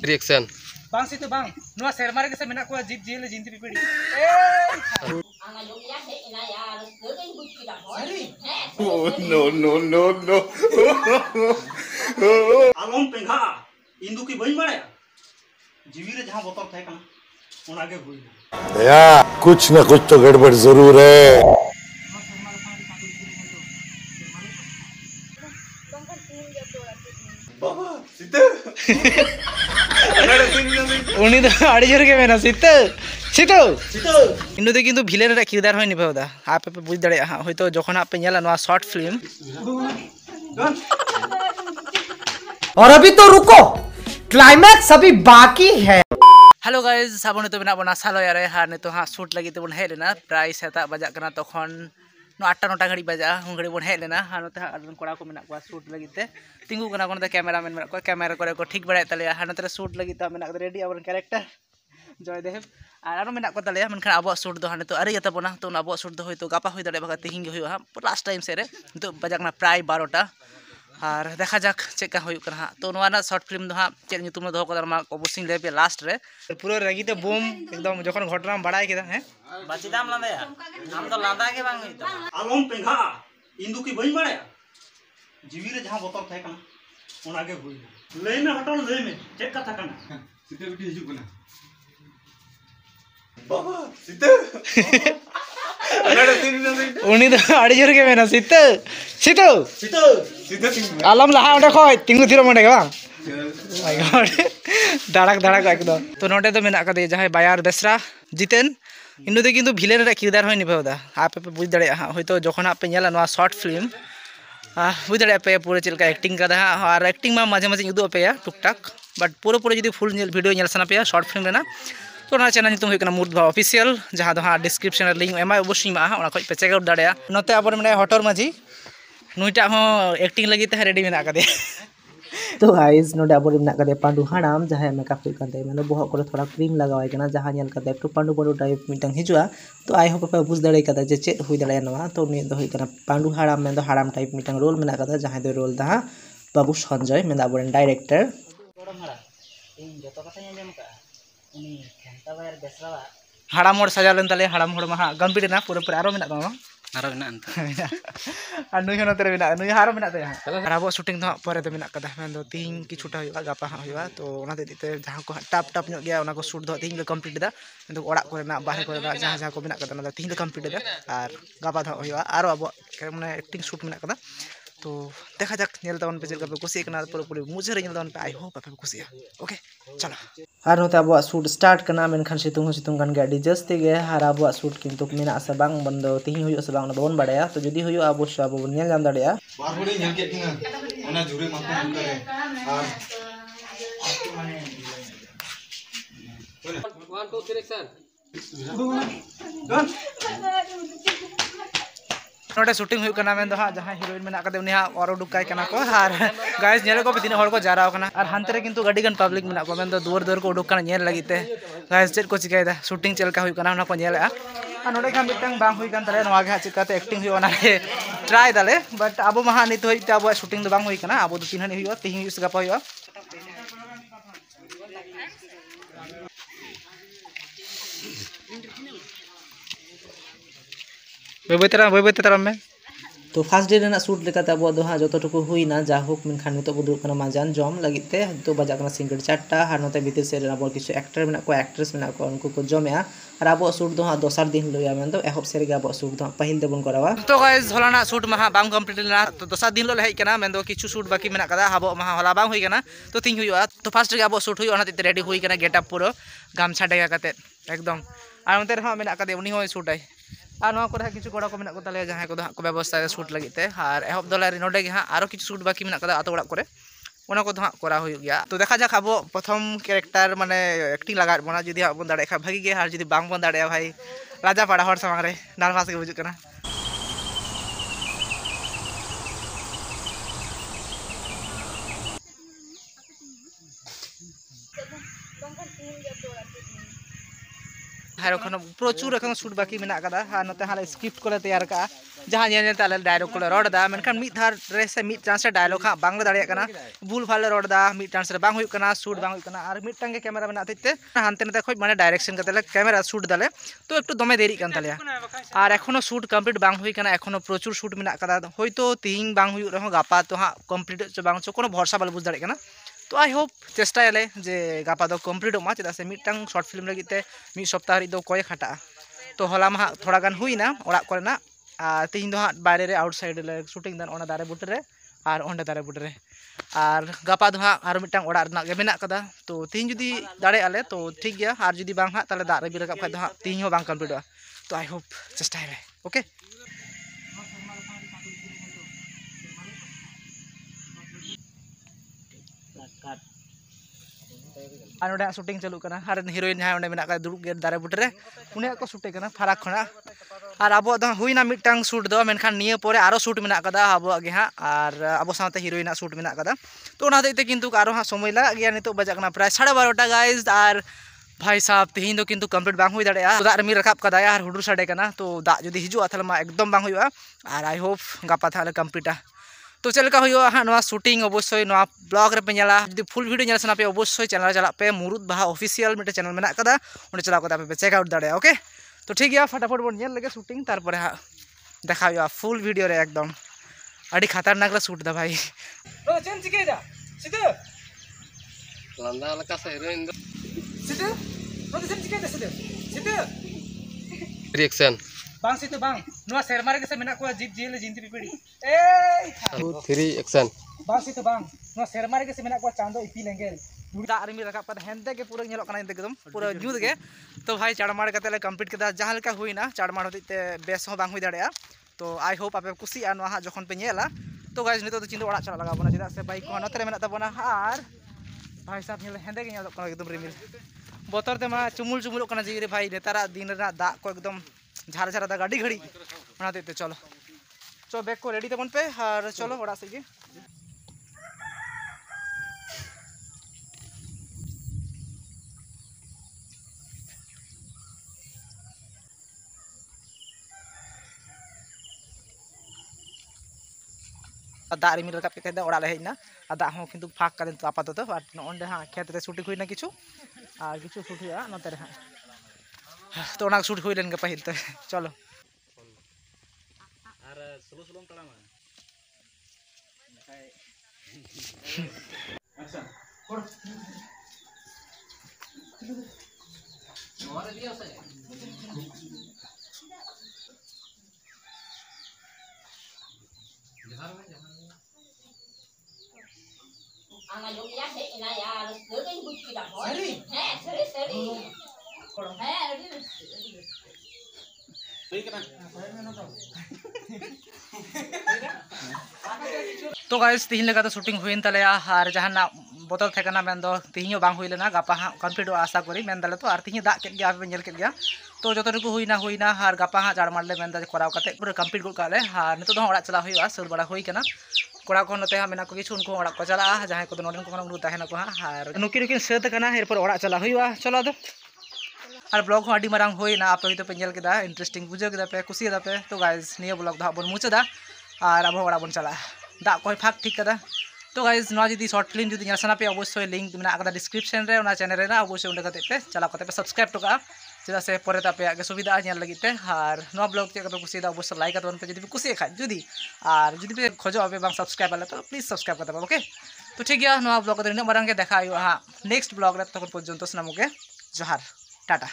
Reaction bang situ bang nuah sermar ke semena ko jit jil jinti pipidi Oh no no no no. आलम पेंघा इंदु की बई मारे जीवी रे जहां बोतल थे कना ओना के हुई भैया कुछ न कुछ तो गड़बड़ जरूर है। उनी तो आड़ी जोर के मेना सित सितो इंदु तो किंतु भिलेन रे किरदार होय निभावदा आप पे बुझ दड़े हा होयतो जखन आप पे नेला नवा शॉर्ट फिल्म और अभी तो रुको क्लाइमैक्स अभी बाकी है। हेलो गाइस साबन तो मेना बना सालो यारे हा ने तो हा शूट लगी तो बन हे लेना प्राय सेता बजा कना तखन 8टा घड़ी बजा हुन घड़ी बन हे लेना हा नते हा कोड़ा को मेना को शूट लगी ते तिंगु कना कोन कैमरामैन मेना को कैमरा करे को ठीक बड़ाय तले हा नते शूट लगी तो मेना रेडी अपन कैरेक्टर जयदेव आरो मेना को तले मनखान आबो शूट दो हा तो अरे यता बना तो आबो शूट दो होय तो गापा होय दड़े बगा तिहिं गे होय हा लास्ट टाइम से रे तो बजा कना प्राय 12टा और देखा जाक चेका होय कना तो नवा शॉर्ट फिल्म दो हा चेक नितुम दो को मा अवश्य ले पे लास्ट रे पूरा रगी ते बूम एकदम जखन घटना बड़ाय केदा है बाचिदाम लांदाया हम तो लांदा के बांग होइतो आलम पेंघा इंदु की बई मारे जीवी रे जहां बोतल थे कना ओना के हुई ले में हटल ले में चेक कथा कना सीते बिटी हिजु कना बाबा सीते उनी तो आड़ी जोर के मेना सित सितो सीते आलम लहा ओडे खय तिंगु थिरो मोडे बा माय गॉड धड़क धड़क एकदम तो नोटे तो मेना कदे जहां बायार बेसरा जितेन इनु दे किंतु भिलेन रे किरदार होय निभावदा आप पे बुझ दड़े हा होयतो जखन आप पे नेला नवा शॉर्ट फिल्म बुझ दड़े पे पूरा चिलका एक्टिंग कदा और एक्टिंग मा माझे माझे उदु पे टुक टाक बट पूरा पूरा जदी फुल वीडियो नेल सना पे शॉर्ट फिल्म रेना तो ना चैनल नितुम होय मूर्त भाव ऑफिशियल जहां दो हां डिस्क्रिप्शन लिंक एमा अवश्य मा ओना खय पे चेक आउट दाड़या नते आबर मने हटर माझी नुइटा हो एक्टिंग लगी ते रेडी मेना कदे तो गाइस नोडे आबो मेना कदे पांडु हाड़ाम जहां मेकअप हुई कांते माने बोहक करे थोड़ा क्रीम लगावाय कना जहां नेल कदे एकटु पांडु पांडु टाइप मिटन हिजुआ तो आई होप पे बुझ दड़े कदा जे चेत हुई दड़े नवा तो नि दो हुई कना पांडु हाड़ाम में दो हाड़ाम टाइप मिटन रोल मेना कदा जहां दो रोल दा बाबू संजय मेना आबो डायरेक्टर इन जतो कथा नेम का उनी खेंता बायर बेसरावा हाड़ाम मोड़ सजा लेन तले हाड़ाम मोड़ मा कंप्लीट ना पूरा पूरा आरो मेना दो आरो मेना अंत और नुई होना तेरे मेना नुई हारो मेना ते और आबो शूटिंग दो परे ते मेना कदा मेन दो तीन किछुटा होइबा गापा होइबा तो ओना दे दिते जहां को टाप टाप ᱧᱚᱜ गया ओना को शूट दो तीन ले कंप्लीट दा तो ओड़ा को ना बाहर को ना जहां जहां को मेना कदा ना तीन ले कंप्लीट दा और गापा दो होइबा आरो आबो माने एक्टिंग शूट मेना कदा तो देखा जाक नेल तावन पे चलका पे कुसी कना पूरा पूरी मुझे रे नेल तावन पे आई होप पे कुसिया ओके चलो और होता अब शूट स्टार्ट करना मेनखान सितुंग गान गाड़ी जस्ती गे हर अब शूट किंतु मेना से बांग बंदो तिहि हुयो से बांग बोन बड़ाया तो जदी हुयो अवश्य अब नेल जाम दाड़या बार होड़ी नेल के तिंगा ओना जुरे माको करे और 1 2 3 एक्शन नोटे शूटिंग हुई कना मेन दो हा जहां हीरोइन मेना कदे उनी हा और उडुकाय कना को हार गाइस नेल को बिदिन हर को जाराव कना और हानते रे किंतु गाड़ी गन पब्लिक मेना को मेन दो दुवर दुवर को उडुक कना नेल लगिते गाइस चेत को चिकायदा शूटिंग चलका हुई कना ना को नेलआ और नोडे खान मिटंग बांग हुई कन तले नवा गे चिकाते एक्टिंग हुई ओना रे ट्राई दाले बट अब महा नित होई ते अब शूटिंग दो बांग हुई कना अब दो तीन हनी हुई तिहि हुई से गपा हुई बे तरह में तो फर्स्ट डे रेना शूट लेकाते अब दो हा जतटुकु हुईना जाहुक मेनखान नितो बुदुक कना माजान जम लगिते तो बजा कना सिंगड़ 4टा हार नते भीतर से रेना बोल किछु एक्टर मेना को एक्ट्रेस मेना को उनको को जमेआ और अब शूट दो हा दोसर दिन लोया मेन दो एहब से रे अब शूट दो पहिल देबन करावा तो गाइस होलाना शूट महा बांग कंप्लीट लेना तो दोसर दिन लो हेज कना मेन दो किछु शूट बाकी मेना कदा हबो महा होला बांग हुई कना तो तिंग हुईआ तो फर्स्ट रे अब शूट हुई ओना ते रेडी हुई कना गेटअप पूरा गामछा डेगा काते एकदम और उनते रे मेना कदे उनी होय शूट आई और नवा को किछु कोड़ा को मेना को तले जहां को को व्यवस्था शूट लगिते और एहब दोला रे नोडे गे हां आरो किछु शूट बाकी मेना कदा आतो ओड़ा करे ओना को हां करा हुई गया तो देखा जाक अब प्रथम कैरेक्टर माने एक्टिंग लगा बना जदी बन दाड़े खा भागी गे और जदी बांग बन दाड़े भाई राजा पाड़ा हर सामने रे नर्वस के बुझु कना प्रचुर एखन शूट बाकी मेना कदा नते हाले स्क्रिप्ट को तैयार का जहाँ नेलते आले डायलॉग को रोड़ा मेनखान मिद धार रे से मिद चांस डायलॉग हाँ बांग दाड़े कना भूल भाल रोड़ा मिद चांस रे बांग हुई कना शूट बांग हुई कना और मिदटांग के कैमरा में नाते हानते नाते खोज माने डायरेक्शन करते कैमरा शूट दाले तो एकटू दमे देरी कान तालेया और एखोनो शूट कमप्लीट बांग हुई कना एखोनो प्रचुर शूट मेना कदा होयतो तिहिं बांग हुई रहो गापा तो हाँ कमप्लीट चो बांग चो कोनो भरसा बाले बुझ दाड़े कना तो आई होप चेष्टायाले जे गापा दो कमप्लीट मा चेदा से मिदटांग शॉर्ट फिल्म लगी ते मिद सप्ताह रि दो कोय खाटा तो हला मा थोड़ा गान हुईना ओड़ा कोरेना तीन दो हाँ बारे रे आउटसाइड ले शूटिंग दान ओना दारे बुटे रे और ओंडे दारे बुटे रे और गापा दो हाँ आरो मिदटांग ओड़ा रना गे मेना कदा तो तीन जुदी दाड़े आले तो ठीक गया और जुदी बांग हाँ ताले दा रे बिरका खाय दो हाँ तीन हो बांग कमप्लीट तो आई होप चेष्टायाले ओके और नोडे शूटिंग चालू करना और हिरोइन जहाँ ओंडे मेना का दुड़ुब गे दारे बुटे रे उनिया को शूटे करना फराक खना और अब हुईना मिदटांग शूट दो मेनखान निये पोरे आरो शूट मेना कदा अब गे हाँ और अब साथे हिरोइन शूट मेना कदा तो ओना हतेते किन्तु आरो हाँ समय लगा गया नितो बजा कना प्राय 12:30 गाइस और भाई साहब तीन दो किन्तु कमप्लीट बांग हुई दाड़ेया दाग रिमिल रकाब कदा और हुडुर साडे कना तो दाग जुदी हिजुआ थाले मा एकदम बांग हुआ और आई होप गापा थाले कमप्लीटा तो चलका हुआ हाँ नवा शूटिंग अवश्य नवा ब्लॉग रे पे नेला जदि फुल वीडियो नेल सना पे अवश्य चैनल चला पे मुरुद बाहा ऑफिशियल मिटे चैनल मेना कदा उन्हें चला को पे चेक आउट दाड़े ओके तो ठीक है फटाफट बोन नेल लगे शूटिंग तार पर हाँ देखा हुआ फुल वीडियो रे एकदम अड़ी खतरनाक ला शूट दा भाई ओ चेन चिके जा सीधे लंदा लका से हीरोइन सीधे ओ चेन चिके जा सीधे सीधे रिएक्शन बांग सीधे बांग नवा शर्मा रे के से मेना को जीत जेल जिंती पिपड़ी ए 2 3 एक्शन बांग सीधे बांग नवा शर्मा रे के से मेना को चांदो इपी लेंगेल दाग रिमी रकाब कदा हेंदे के पूरा नेलो कना एकदम पूरा न्यूद के तो भाई चाड़माड़ कते ले कंप्लीट कदा जहां लेका हुईना चाड़माड़ होते बेस हो बांग हुई दाड़ेया तो आई होप आपे कुसिया नवा हा जखन पे नेला तो गाइस नितो तो चिंदो ओड़ा चला लगा बना चेदा से बाइक को नते रे मेना तबना और भाई साहब नेल हेंदे के नेलो कना एकदम रिमिल बोतर ते मा चुमुल चुमुल कना जी रे भाई नेतारा दिन रे दाग को एकदम झार झार दा गाड़ी घड़ी बना देते चलो बैग को रेडी तबन पे और चलो ओड़ा से दाग रिमिल रकाब के ओड़ा ले हेजना दाग हो किन्तु फाक का दिन आपातत और नोंडे हाँ खेत रे शूटिंग हुईना किछु और किछु शूट हुआ नोते रे हाँ तो ओना शूट हुई लेन के पहिल तो चलो और स्लो स्लो तड़ामा अच्छा कोड नोरे दिया से Ang ayong ya he ina ya sering buci dah boy. Sering. तो गाइस तीन लगा तो शूटिंग हुई तलेया और जहां बोतल थे कना मेन दो तीन बांग हुई लेना गापा हाँ कमप्लीट आशा करी मेन दाले तो और तीन दाग के गया पे नेल के गया तो जो तो हुईना और गापा हाँ चाड़ मारले मेन दा कराव कते पूरा कमप्लीट गुड काले और नितो दो ओड़ा चला हुआ सर बड़ा हुई कना कोड़ा को नते हाँ मेना को किछु उनको ओड़ा को चला जहां को नोडन को उनको ताहेना को हाँ और नुकिन सेत कना एरपर ओड़ा चला हुआ चलो दो और ब्लॉग अड़ी मारंग होइना आप तो पे नेल केदा इंटरेस्टिंग बुझे केदा पे कुसी दा पे तो गाइस निया ब्लॉग दा बन मुचदा और अब ओड़ा बन चला दा कोई फाक ठीक कदा तो गाइस नवा जदी शॉर्ट फिल्म जदी नेल सना पे अवश्य लिंक मेना कदा डिस्क्रिप्शन रे ओना चैनल रे ना अवश्य उंडे कते पे चला कते पे सब्सक्राइब तो का चेदा से परे तापे आगे सुविधा नेल लगी ते और नवा ब्लॉग के पे कुसी दा अवश्य लाइक करबन पे जदी पे कुसी खा जदी और जदी पे खोजो अबे बांग सब्सक्राइब वाला तो प्लीज सब्सक्राइब करते ओके तो ठीक गया नवा ब्लॉग कते मारंग के देखा आयो हां नेक्स्ट ब्लॉग रे तखन पर्यंत सनामुके जोहार टाटा।